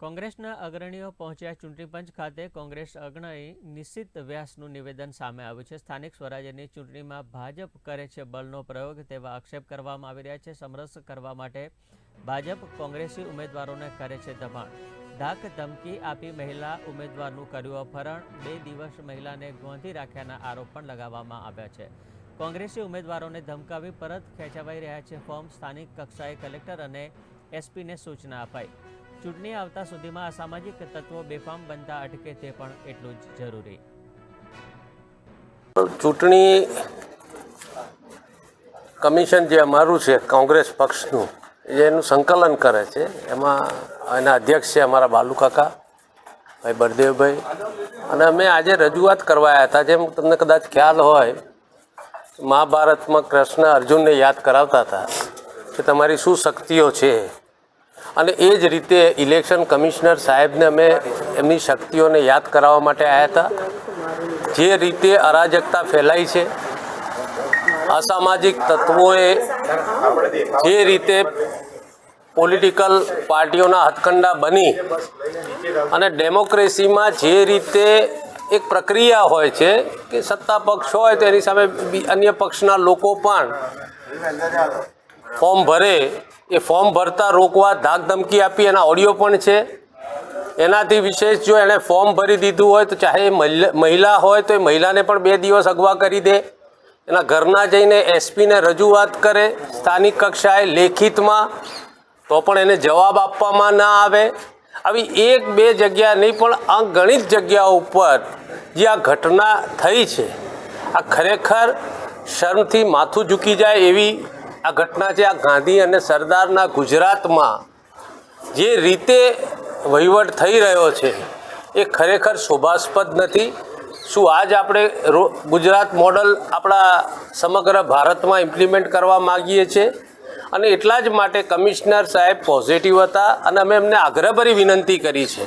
કોંગ્રેસના અગ્રણીઓ પહોંચ્યા ચૂંટણી પંચ ખાતે કોંગ્રેસ અગ્રણી નિશિત વ્યાસનું નિવેદન સામે આવ્યું છે। સ્થાનિક સ્વરાજ્યની ચૂંટણીમાં ભાજપ કરે છે બળનો પ્રયોગ તેવા આક્ષેપ કરવામાં આવી રહ્યા છે। સમરસ કરવા માટે ભાજપ કોંગ્રેસી ઉમેદવારોને કરે છે દબાણ। ધાક ધમકી આપી મહિલા ઉમેદવારનું કર્યું અપહરણ। 2 દિવસ મહિલાને ગોંધી રાખ્યાના આરોપ પણ લગાવવામાં આવ્યા છે। કોંગ્રેસી ઉમેદવારોને ધમકાવી પરત ખેંચાવાઈ રહ્યા છે ફોર્મ। સ્થાનિક કક્ષાએ કલેક્ટર અને એસપીને સૂચના અપાઈ। ચૂંટણી આવતા સુધીમાં અસામાજિક તત્વો બેફામ બનતા અટકે તે પણ એટલું જ જરૂરી। ચૂંટણી કમિશન જે અમારું છે કોંગ્રેસ પક્ષનું જેનું સંકલન કરે છે એમાં એના અધ્યક્ષ છે અમારા બાલુકાકા ભાઈ બળદેવભાઈ અને અમે આજે રજૂઆત કરવા આવ્યા હતા। જેમ તમને કદાચ ખ્યાલ હોય મહાભારતમાં કૃષ્ણ અર્જુનને યાદ કરાવતા હતા કે તમારી શું શક્તિઓ છે અને એ જ રીતે ઇલેક્શન કમિશનર સાહેબને અમે એમની શક્તિઓને યાદ કરાવવા માટે આવ્યા હતા। જે રીતે અરાજકતા ફેલાઈ છે, અસામાજિક તત્વોએ જે રીતે પોલિટિકલ પાર્ટીઓના હથકંડા બની અને ડેમોક્રેસીમાં જે રીતે એક પ્રક્રિયા હોય છે કે સત્તા પક્ષ હોય તો એની સામે અન્ય પક્ષના લોકો પણ ફોર્મ ભરે, એ ફોર્મ ભરતા રોકવા ધાક ધમકી આપી એના ઓડિયો પણ છે। એનાથી વિશેષ જો એણે ફોર્મ ભરી દીધું હોય તો ચાહે મહિલા હોય તો એ મહિલાને પણ 2 દિવસ અગવા કરી દે, એના ઘરના જઈને એસપીને રજૂઆત કરે સ્થાનિક કક્ષાએ લેખિતમાં તો પણ એને જવાબ આપવામાં ના આવે। આવી 1-2 જગ્યા નહીં પણ અગણિત જગ્યાઓ ઉપર જે આ ઘટના થઈ છે આ ખરેખર શર્મથી માથું ઝૂકી જાય એવી આ ઘટના છે। આ ગાંધી અને સરદારના ગુજરાતમાં જે રીતે વહીવટ થઈ રહ્યો છે એ ખરેખર શોભાસ્પદ નથી। શું આજ આપણે ગુજરાત મોડલ આપણા સમગ્ર ભારતમાં ઇમ્પ્લિમેન્ટ કરવા માગીએ છીએ અને એટલા જ માટે કમિશનર સાહેબ પોઝિટિવ હતા અને અમે એમને આગ્રહભરી વિનંતી કરી છે